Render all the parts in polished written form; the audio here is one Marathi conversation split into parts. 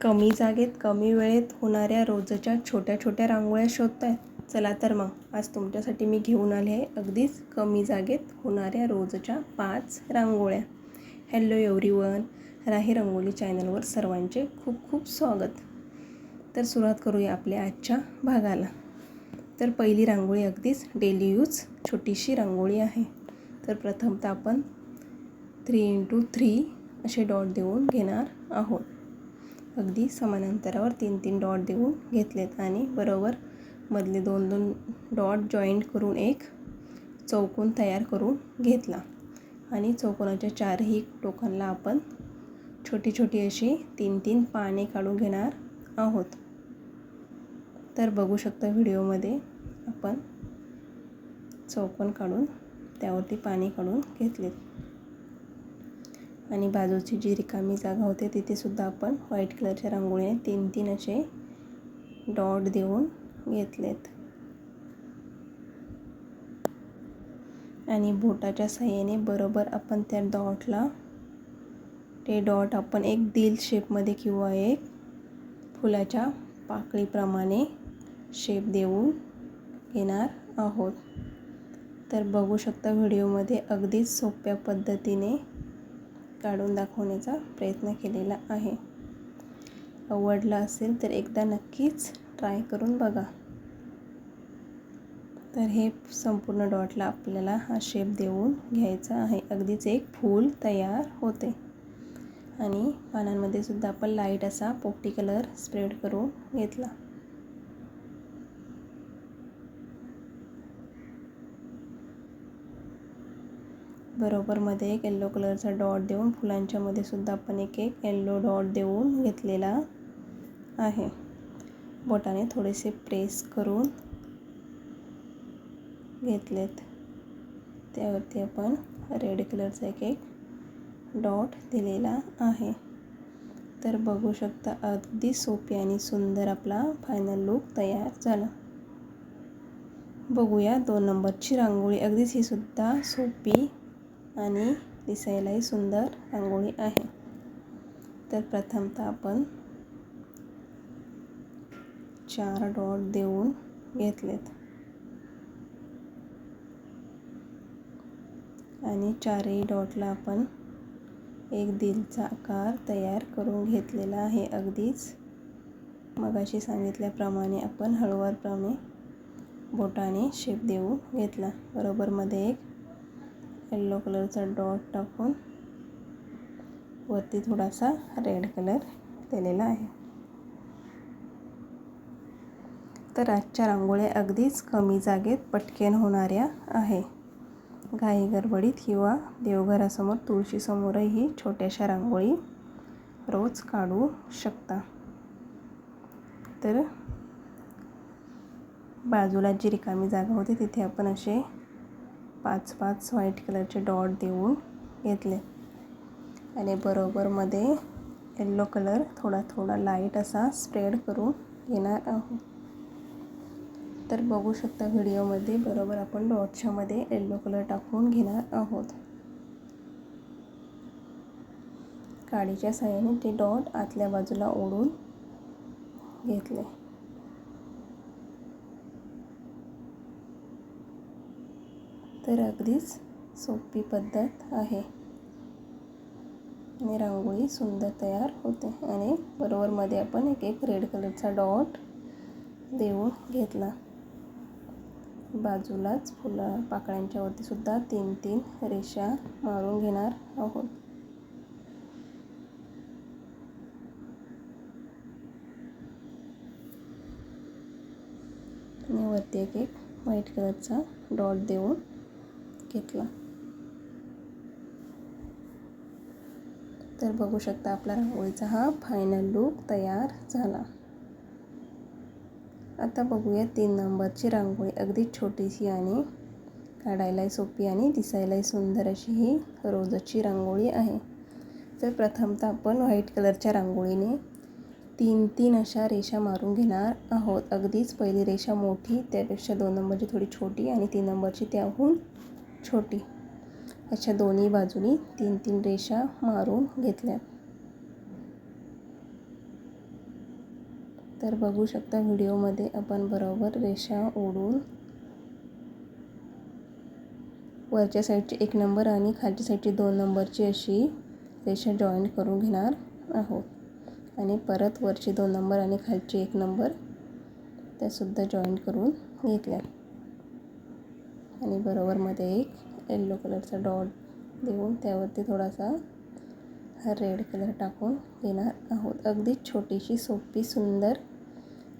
कमी जागेत कमी वेळेत होणाऱ्या रोजच्या छोट्या छोट्या रांगोळ्या शोधताय? चला तर मग आज तुमच्यासाठी मी घेऊन आले आहे अगदीच कमी जागेत होणाऱ्या रोजच्या 5 रांगोळ्या. हॅलो एव्हरीवन, राही रंगोली चॅनलवर सर्वांचे खूप खूप स्वागत. तर सुरुवात करूया आपल्या आजच्या भागाला. तर पहिली रांगोळी अगदीच डेली यूज छोटीशी रांगोळी आहे. तर प्रथमतः आपण 3x3 असे डॉट देऊन घेणार आहोत. अगदी समान अंतरावर 3-3 डॉट देऊन घेतलेत आणि बरोबर मधले 2-2 डॉट जॉईंट करून एक चौकोन तयार करून घेतला आणि चौकोनाच्या चारही टोकांना आपण छोटी छोटी अशी 3-3 पाने काढून घेणार आहोत. तर बघू शकता व्हिडिओमध्ये आपण चौकोन काढून त्यावरती पाने काढून घेतलेत आणि बाजूची जी रिकामी जागा होते तिथे सुद्धा आपण व्हाईट कलरच्या रांगोळीने 3-3 असे डॉट देऊन घेतलेत आणि बोटाच्या साहाय्याने बरोबर आपण त्या डॉटला ते डॉट आपण एक दिल शेपमध्ये किंवा एक फुलाच्या पाकळीप्रमाणे शेप देऊन घेणार आहोत. तर बघू शकता व्हिडिओमध्ये अगदीच सोप्या पद्धतीने काढून दाखवण्याचा प्रयत्न केलेला आहे. आवडला असेल तर एकदा नक्कीच ट्राय करून बघा. तर हे संपूर्ण डॉटला आपल्याला हा शेप देऊन घ्यायचा आहे. अगदीच एक फूल तयार होते आणि पानांमध्ये सुद्धा आपण लाईट असा पोपटी कलर स्प्रेड करून घेतला. बरोबर मध्ये एक येलो कलरचा डॉट देऊन फुलांच्या मध्ये सुद्धा आपण एक येलो डॉट देऊन घेतलेला आहे. बोटाने थोडेसे प्रेस करून घेतलेत. त्यावरती आपण रेड कलरचा एक डॉट दिलेला आहे. तर बघू शकता अगदी सोपी आणि सुंदर आपला फायनल लुक तयार झाला. बघूया 2 नंबरची रांगोळी. अगदीच ही सुद्धा सोपी आणि दिसायलाही सुंदर रांगोळी आहे. तर प्रथमतः आपण 4 डॉट देऊन घेतलेत आणि चारही डॉटला आपण एक दिलचा आकार तयार करून घेतलेला आहे. अगदीच मगाशी सांगितल्याप्रमाणे आपण हळूवारपणे बोटाने शेप देऊन घेतला. बरोबर मध्ये एक येलो कलरचा डॉट टाकून वरती थोडासा रेड कलर दिलेला आहे. तर आजच्या रांगोळ्या अगदीच कमी जागेत पटकन होणाऱ्या आहे. घाई गडबडीत किंवा देवघरासमोर तुळशीसमोरही छोट्याशा रांगोळी रोज काढू शकता. तर बाजूला जी रिकामी जागा होती तिथे आपण असे 5-5 व्हाईट कलरचे डॉट देऊन घेतले आणि बरोबर मध्ये येलो कलर थोडा थोडा लाईट असा स्प्रेड करून घेणार आहोत. तर बघू शकता व्हिडिओमध्ये बरोबर आपण डॉटच्या मध्ये येलो कलर टाकून घेणार आहोत. काडीच्या साहाय्याने ते डॉट आतल्या बाजूला ओढून घेतले. तर अगदीच सोपी पद्धत आहे आणि रांगोळी सुंदर तयार होते आणि बरोबर मध्ये आपण एक रेड कलरचा डॉट देऊन घेतला. बाजूलाच फुला पाकळ्यांच्या वरती सुद्धा 3-3 रेषा मारून घेणार आहोत. आणि वरती एक व्हाईट कलरचा डॉट देऊन घेतला. तर बघू शकता आपला रांगोळीचा हा फायनल लुक तयार झाला. आता बघूया 3 नंबरची रांगोळी. अगदी छोटीशी आणि काढायलाही सोपी आणि दिसायलाही सुंदर अशी ही रोजची रांगोळी आहे. तर प्रथमतः आपण व्हाईट कलरच्या रांगोळीने 3-3 अशा रेषा मारून घेणार आहोत. अगदीच पहिली रेषा मोठी, त्यापेक्षा 2 नंबरची थोडी छोटी आणि 3 नंबरची त्याहून छोटी अशा दोन्ही बाजूनी 3-3 रेषा मारून घेतल्या. तर बघू शकता व्हिडिओमध्ये आपण बरोबर रेषा ओढून वरच्या साईडची 1 नंबर आणि खालच्या साईडची 2 नंबरची अशी रेषा जॉईंट करून घेणार आहोत आणि परत वरची 2 नंबर आणि खालची 1 नंबर त्यासुद्धा जॉईंट करून घेतल्या आणि बरोबर मध्ये एक येलो कलरचा डॉट देऊन त्यावरती थोडासा रेड कलर टाकून घेणार आहोत. अगदी छोटीशी सोपी सुंदर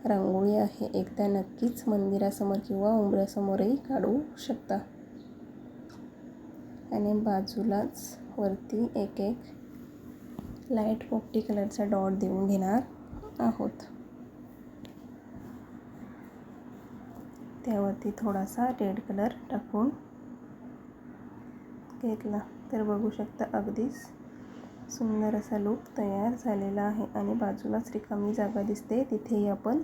रांगोळी आहे. एकदा नक्कीच मंदिरासमोर किंवा उंबऱ्यासमोरही काढू शकता. आणि बाजूलाच वरती एक लाईट पोपटी कलरचा डॉट देऊन घेणार आहोत. त्यावरती थोडासा रेड कलर टाकून घेतला तर बघू शकता अगदीच सुंदर असा लूक तयार झालेला आहे. आणि बाजूलाच रिकामी जागा दिसते तिथेही आपण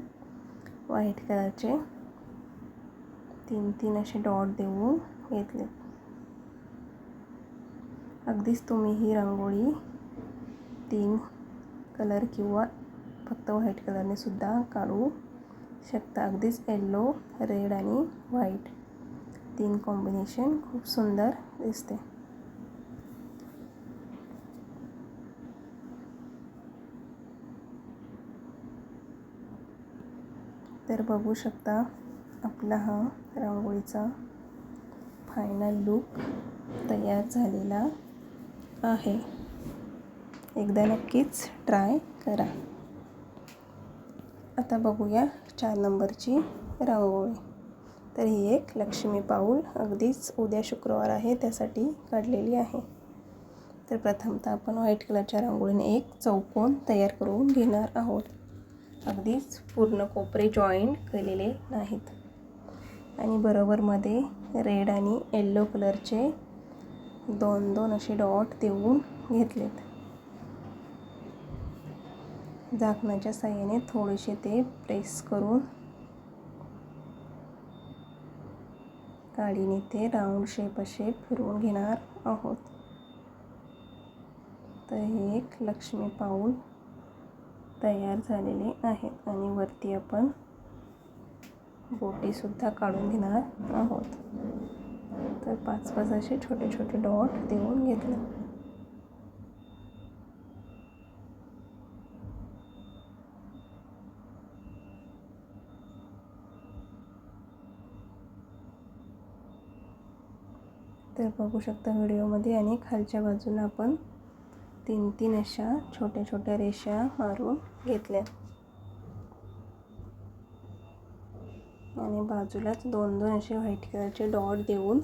व्हाईट कलरचे 3 असे डॉट देऊन घेतले. अगदीच तुम्ही ही रांगोळी 3 कलर किंवा फक्त व्हाईट कलरने सुद्धा काढू शकता. अगदीच येलो, रेड आणि व्हाईट 3 कॉम्बिनेशन खूप सुंदर दिसते. तर बघू शकता आपला हा रांगोळीचा फायनल लूक तयार झालेला आहे. एकदा नक्कीच ट्राय करा. आता बघूया 4 नंबरची रांगोळी. तर ही एक लक्ष्मी पाऊल अगदीच उद्या शुक्रवार आहे त्यासाठी काढलेली आहे. तर प्रथमतः आपण व्हाईट कलरच्या रांगोळीने एक चौकोन तयार करून घेणार आहोत. अगदीच पूर्ण कोपरे जॉईंट केलेले नाहीत. आणि बरोबर मध्ये रेड आणि येलो कलरचे 2 असे डॉट देऊन घेतलेत. झाकणाच्या साहाय्याने थोडेसे ते प्रेस करून काडीने ते राऊंड शेप असे फिरवून घेणार आहोत. तर हे एक लक्ष्मी पाऊल तयार झालेले आहेत. आणि वरती आपण बोटी सुद्धा काढून घेणार आहोत. तर 5 असे छोटे छोटे डॉट देऊन घेतले. तर बघू शकता व्हिडिओमध्ये. आणि खालच्या बाजूला आपण 3 अशा छोट्या छोट्या रेषा मारून घेतल्या आणि बाजूलाच 2 असे व्हाईट कलरचे डॉट देऊन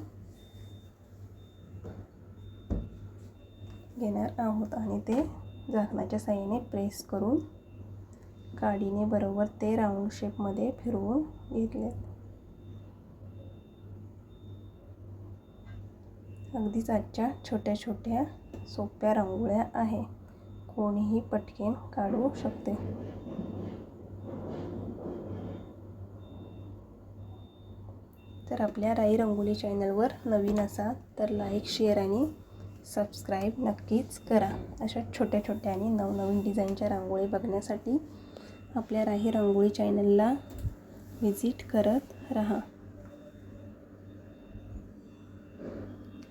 घेणार आहोत. आणि ते झाकणाच्या साहाय्याने प्रेस करून काडीने बरोबर ते राऊंड शेपमध्ये फिरवून घेतले. अगदीच आजच्या छोट्या छोट्या सोप्या रांगोळ्या आहे. कोणीही पटकन काढू शकते. तर आपल्या राई रंगोली चॅनलवर नवीन असाल तर लाईक, शेअर आणि सबस्क्राईब नक्कीच करा. अशा छोट्या छोट्या आणि नवनवीन डिझाईनच्या रांगोळी बघण्यासाठी आपल्या राई रंगोळी चॅनलला व्हिजिट करत राहा.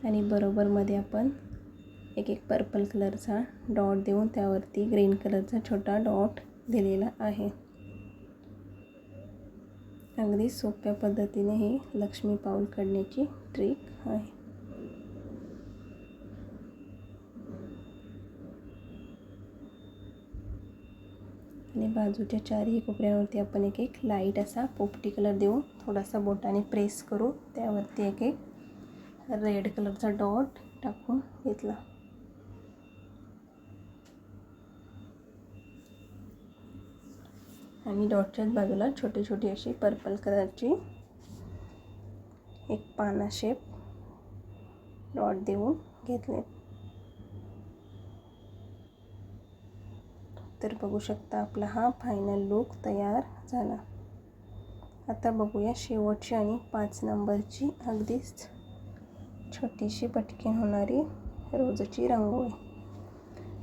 आणि बरोबर मध्ये आपण एक पर्पल कलरचा डॉट देऊन त्यावरती ग्रीन कलरचा छोटा डॉट दिलेला आहे. अगदी सोप्या पद्धतीने ही लक्ष्मी पाऊल काढण्याची ट्रिक आहे. आणि बाजूच्या 4ही कोपऱ्यावरती आपण एक लाईट असा पोपटी कलर देऊन थोडासा बोटाने प्रेस करू त्यावरती एक रेड कलरचा डॉट टाकून घेतला. आणि डॉटच्याच बाजूला छोटी छोटी अशी पर्पल कलरची एक पाना शेप डॉट देऊन घेतले. तर बघू शकता आपला हा फायनल लूक तयार झाला. आता बघूया शेवटची आणि 5 नंबरची अगदीच छोटीशी पटकन होणारी रोजची रांगोळी.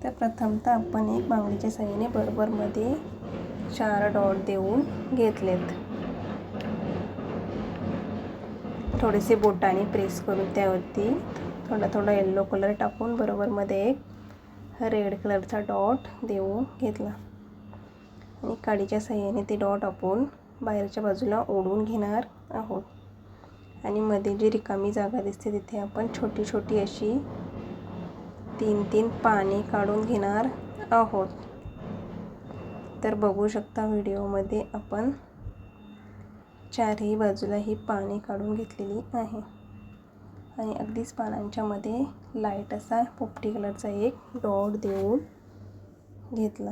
तर प्रथमतः आपण एक बांगडीच्या साहाय्याने बरोबर मध्ये 4 डॉट देऊन घेतलेत. थोडेसे बोटाने प्रेस करून त्यावरती थोडा येल्लो कलर टाकून बरोबर मध्ये एक रेड कलरचा डॉट देऊन घेतला आणि काडीच्या साहाय्याने ते डॉट आपण बाहेरच्या बाजूला ओढून घेणार आहोत. आणि मध्ये जी रिकामी जागा दिसते तिथे आपण छोटी छोटी अशी 3-3 पाने काढून घेणार आहोत. तर बघू शकता व्हिडिओमध्ये आपण चारही बाजूला ही पाने काढून घेतलेली आहे आणि अगदीच पानांच्या मध्ये लाईट असा पोपटी कलरचा एक डॉट देऊन घेतला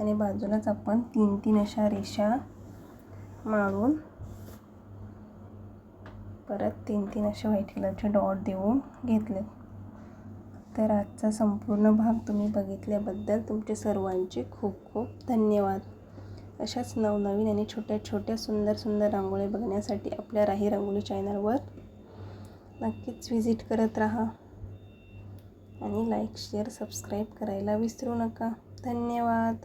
आणि बाजूलाच आपण 3-3 अशा रेषा मारून परत 3-3 असे व्हाईट कलरचे डॉट देऊन घेतले. तर आजचा संपूर्ण भाग तुम्ही बघितल्याबद्दल तुमचे सर्वांचे खूप खूप धन्यवाद. अशाच नवनवीन आणि छोट्या छोट्या सुंदर रांगोळी बघण्यासाठी आपल्या राही रंगोली चॅनलवर नक्कीच व्हिजिट करत राहा आणि लाईक शेअर सबस्क्राईब करायला विसरू नका. धन्यवाद.